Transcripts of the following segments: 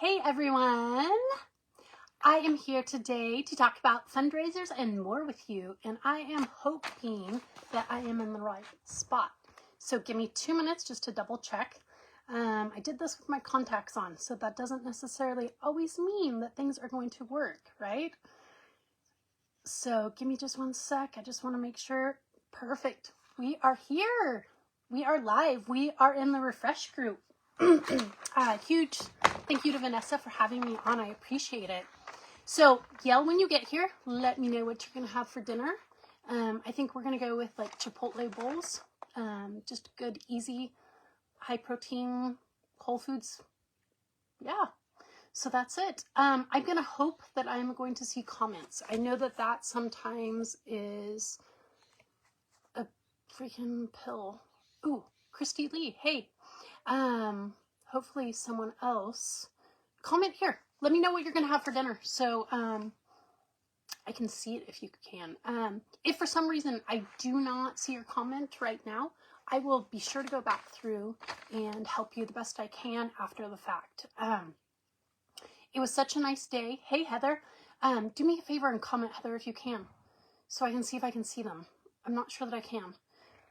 Hey everyone! I am here today to talk about fundraisers and more with you, and I am hoping that I am in the right spot. So give me 2 minutes just to double check. I did this with my contacts on, so that doesn't necessarily always mean that things are going to work, right? So give me just 1 sec. I just want to make sure. Perfect. We are here. We are live. We are in the refresh group. Huge thank you to Vanessa for having me on. I appreciate it. So yell when you get here. Let me know what you're going to have for dinner. I think we're going to go with like Chipotle bowls. Just good, easy, high protein, whole foods. Yeah. So that's it. I'm going to hope that I'm going to see comments. I know that that sometimes is a freaking pill. Ooh, Christy Lee. Hey. Hopefully someone else comment here. Let me know what you're going to have for dinner. So, I can see it if you can. If for some reason I do not see your comment right now, I will be sure to go back through and help you the best I can after the fact. It was such a nice day. Hey, Heather, do me a favor and comment, Heather, if you can, so I can see if I can see them. I'm not sure that I can.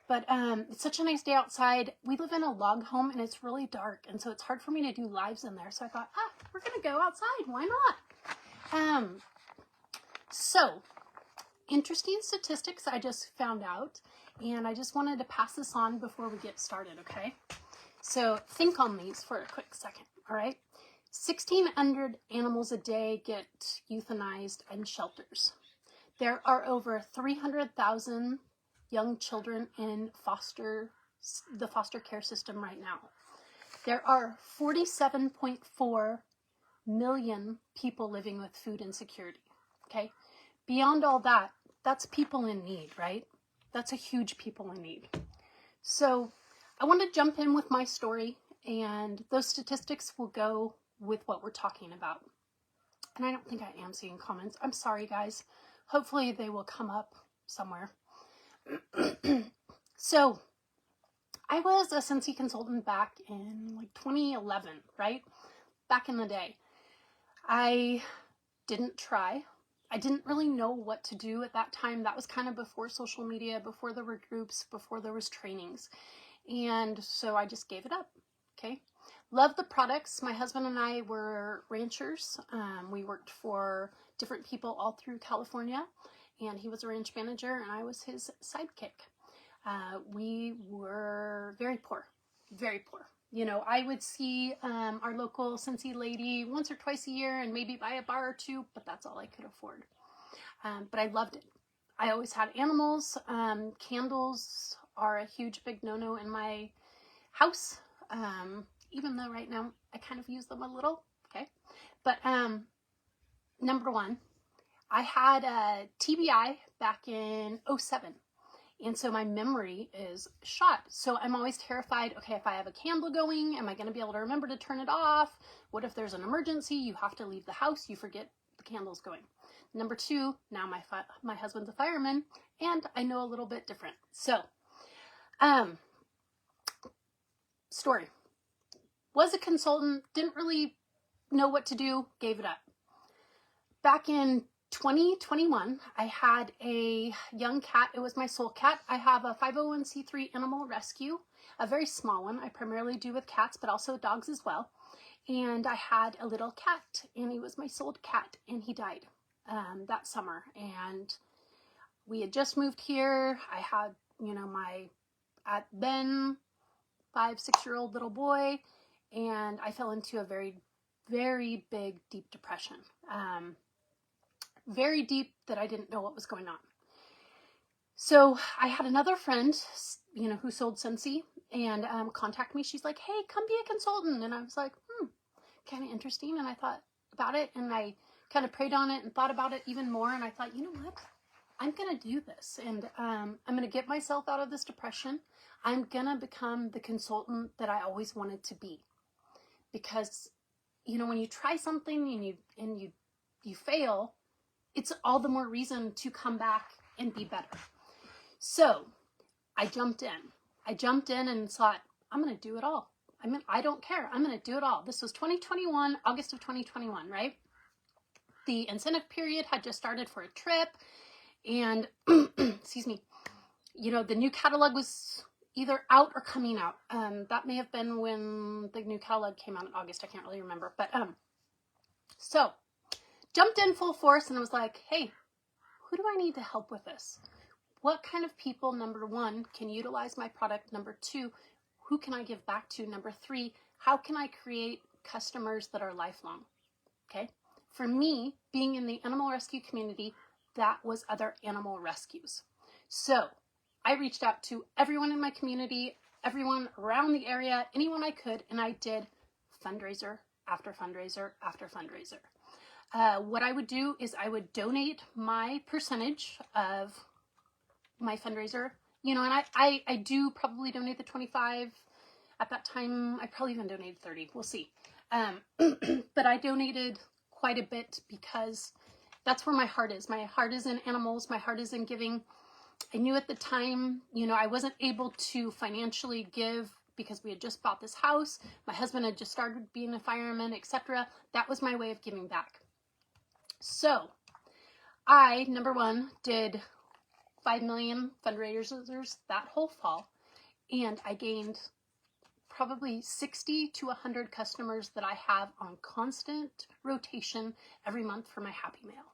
But it's such a nice day outside. We live in a log home and it's really dark. And so it's hard for me to do lives in there. So I thought, we're going to go outside. Why not? So interesting statistics I just found out. And I just wanted to pass this on before we get started, okay? So think on these for a quick second, all right? 1,600 animals a day get euthanized in shelters. There are over 300,000 young children in the foster care system right now. There are 47.4 million people living with food insecurity, okay? Beyond all that, that's people in need, right? That's a huge people in need. So I want to jump in with my story, and those statistics will go with what we're talking about. And I don't think I am seeing comments. I'm sorry, guys. Hopefully they will come up somewhere. So I was a Scentsy consultant back in like 2011, right? Back in the day. I didn't try. I didn't really know what to do at that time. That was kind of before social media, before there were groups, before there was trainings. And so I just gave it up, okay? Love the products. My husband and I were ranchers. We worked for different people all through California. And he was a ranch manager and I was his sidekick. We were very poor, very poor. You know, I would see our local Scentsy lady once or twice a year and maybe buy a bar or two, but that's all I could afford. But I loved it. I always had animals. Candles are a huge big no-no in my house, even though right now I kind of use them a little, okay? But number one, I had a TBI back in 2007. And so my memory is shot. So I'm always terrified, okay, if I have a candle going, am I going to be able to remember to turn it off? What if there's an emergency? You have to leave the house. You forget the candle's going. Number two, now my husband's a fireman and I know a little bit different. So, story. Was a consultant, didn't really know what to do, gave it up. Back in 2021, I had a young cat. It was my soul cat. I have a 501c3 animal rescue, a very small one. I primarily do with cats, but also dogs as well. And I had a little cat, and he was my soul cat, and he died that summer. And we had just moved here. I had, you know, my then 5-6-year-old little boy, and I fell into a very, very big, deep depression. Very deep that I didn't know what was going on. So I had another friend, you know, who sold Scentsy and contact me. She's like, hey, come be a consultant. And I was like, kind of interesting. And I thought about it and I kind of prayed on it and thought about it even more. And I thought, you know what? I'm going to do this. And I'm going to get myself out of this depression. I'm going to become the consultant that I always wanted to be. Because, you know, when you try something and you fail, it's all the more reason to come back and be better. So I jumped in and thought, I'm going to do it all. I mean, I don't care. I'm going to do it all. This was 2021, August of 2021, right? The incentive period had just started for a trip, and excuse me, you know, the new catalog was either out or coming out. That may have been when the new catalog came out in August. I can't really remember, but so jumped in full force, and I was like, hey, who do I need to help with this? What kind of people, number one, can utilize my product? Number two, who can I give back to? Number three, how can I create customers that are lifelong? Okay. For me, being in the animal rescue community, that was other animal rescues. So I reached out to everyone in my community, everyone around the area, anyone I could, and I did fundraiser after fundraiser after fundraiser. What I would do is I would donate my percentage of my fundraiser, you know, and I do probably donate the 25. At that time, I probably even donated 30. We'll see. But I donated quite a bit because that's where my heart is. My heart is in animals. My heart is in giving. I knew at the time, you know, I wasn't able to financially give because we had just bought this house. My husband had just started being a fireman, etc. That was my way of giving back. So I, number one, did 5 million fundraisers that whole fall, and I gained probably 60 to 100 customers that I have on constant rotation every month for my Happy Mail.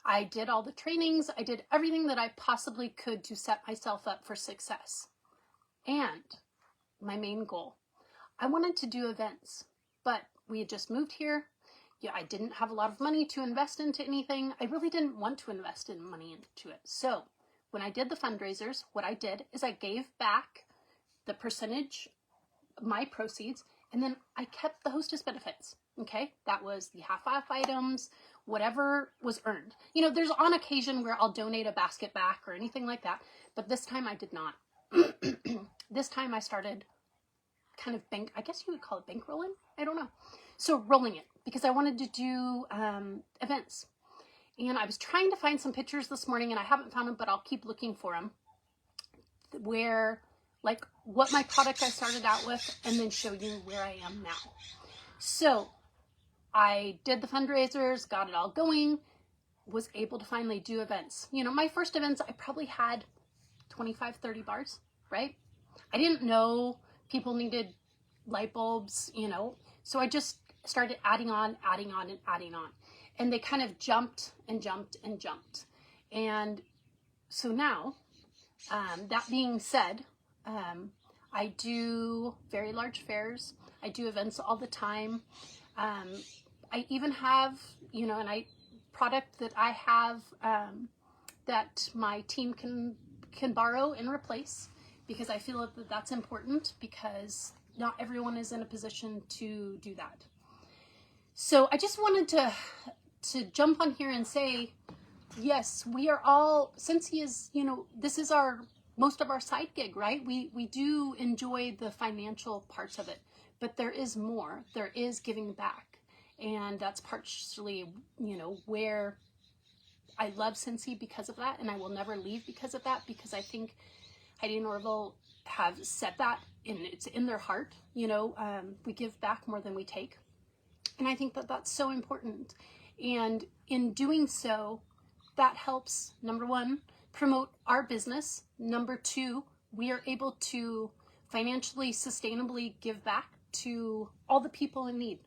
I did all the trainings. I did everything that I possibly could to set myself up for success. And my main goal, I wanted to do events, but we had just moved here. Yeah, I didn't have a lot of money to invest into anything. I really didn't want to invest in money into it. So when I did the fundraisers, what I did is I gave back the percentage, my proceeds, and then I kept the hostess benefits. Okay, that was the half-off items, whatever was earned. You know, there's on occasion where I'll donate a basket back or anything like that, but this time I did not. This time I started kind of I guess you would call it bankrolling. I don't know. So rolling it because I wanted to do events. And I was trying to find some pictures this morning and I haven't found them, but I'll keep looking for them. Where, like, what my product I started out with and then show you where I am now. So I did the fundraisers, got it all going, was able to finally do events. You know, my first events, I probably had 25, 30 bars, right? I didn't know people needed light bulbs, you know, so I just started adding on. And they kind of jumped and jumped and jumped. And so now, that being said, I do very large fairs. I do events all the time. I even have, you know, product that I have that my team can borrow and replace because I feel that that's important because not everyone is in a position to do that. So I just wanted to jump on here and say, yes, we are all, Scentsy is, you know, this is most of our side gig, right? We do enjoy the financial parts of it, but there is more. There is giving back. And that's partially, you know, where I love Scentsy because of that. And I will never leave because of that, because I think Heidi and Orville have said that, and it's in their heart. You know, we give back more than we take. And I think that that's so important. And in doing so, that helps, number one, promote our business. Number two, we are able to financially, sustainably give back to all the people in need.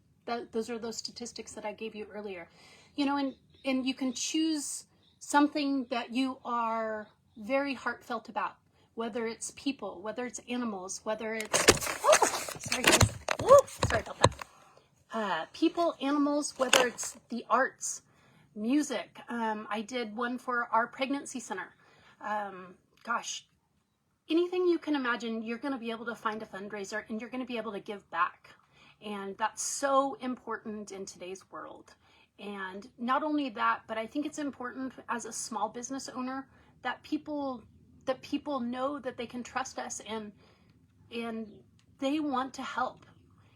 Those are those statistics that I gave you earlier. You know, and you can choose something that you are very heartfelt about, whether it's people, whether it's animals, whether it's, sorry guys, sorry about that. People, animals, whether it's the arts, music. I did one for our pregnancy center. Gosh, anything you can imagine, you're going to be able to find a fundraiser and you're going to be able to give back. And that's so important in today's world. And not only that, but I think it's important as a small business owner that people know that they can trust us and they want to help.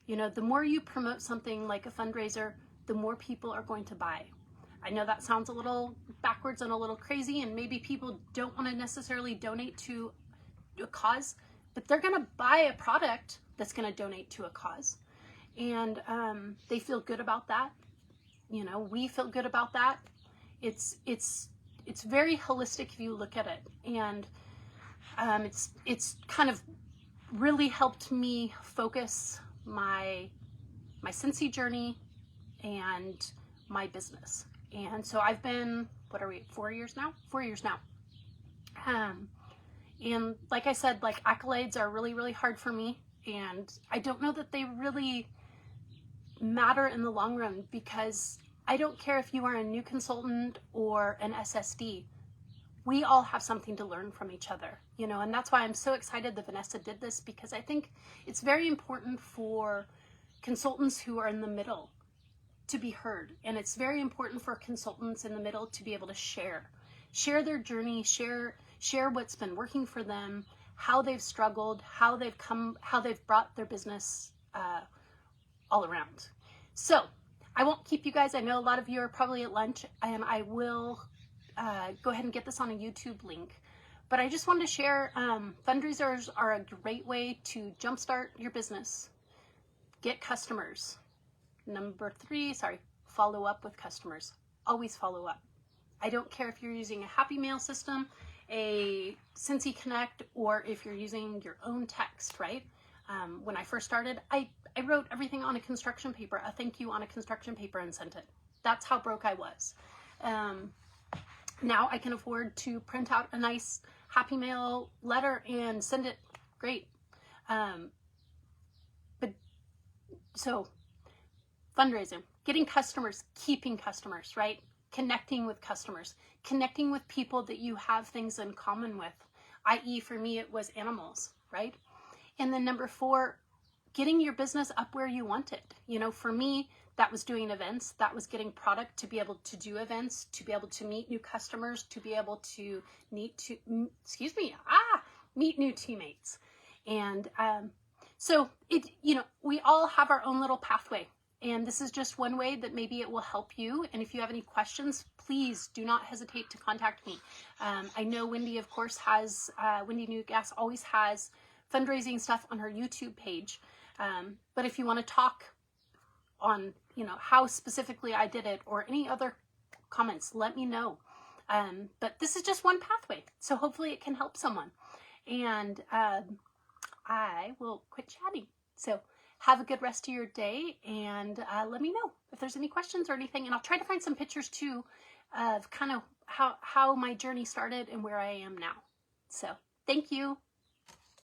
You know, the more you promote something like a fundraiser, the more people are going to buy. I know that sounds a little backwards and a little crazy, and maybe people don't want to necessarily donate to a cause, but they're going to buy a product that's going to donate to a cause. And they feel good about that. You know, we feel good about that. It's very holistic if you look at it. And it's kind of really helped me focus my Scentsy journey and my business. And so I've been, what are we, 4 years now? 4 years now. And like I said, like, accolades are really, really hard for me. And I don't know that they really matter in the long run, because I don't care if you are a new consultant or an SSD. We all have something to learn from each other, you know, and that's why I'm so excited that Vanessa did this, because I think it's very important for consultants who are in the middle to be heard. And it's very important for consultants in the middle to be able to share their journey, share what's been working for them, how they've struggled, how they've brought their business all around. So I won't keep you guys. I know a lot of you are probably at lunch, and I will go ahead and get this on a YouTube link. But I just wanted to share, fundraisers are a great way to jumpstart your business, get customers. Number 3, follow up with customers. Always follow up. I don't care if you're using a Happy Mail system, a Scentsy Connect, or if you're using your own text, right? When I first started, I wrote everything on a construction paper, a thank you on a construction paper, and sent it. That's how broke I was. Now I can afford to print out a nice Happy Mail letter and send it. Great. So fundraising, getting customers, keeping customers, right? Connecting with customers, connecting with people that you have things in common with, i.e. for me, it was animals, right? And then number 4, getting your business up where you want it. You know, for me, that was doing events, that was getting product to be able to do events, to be able to meet new customers, to be able to meet new teammates. And so we all have our own little pathway. And this is just one way that maybe it will help you. And if you have any questions, please do not hesitate to contact me. I know Wendy, of course, has, Wendy Newgas always has fundraising stuff on her YouTube page. But if you want to talk on, how specifically I did it, or any other comments, let me know. But this is just one pathway. So hopefully it can help someone. And I will quit chatting. So have a good rest of your day, and let me know if there's any questions or anything. And I'll try to find some pictures too of kind of how my journey started and where I am now. So thank you.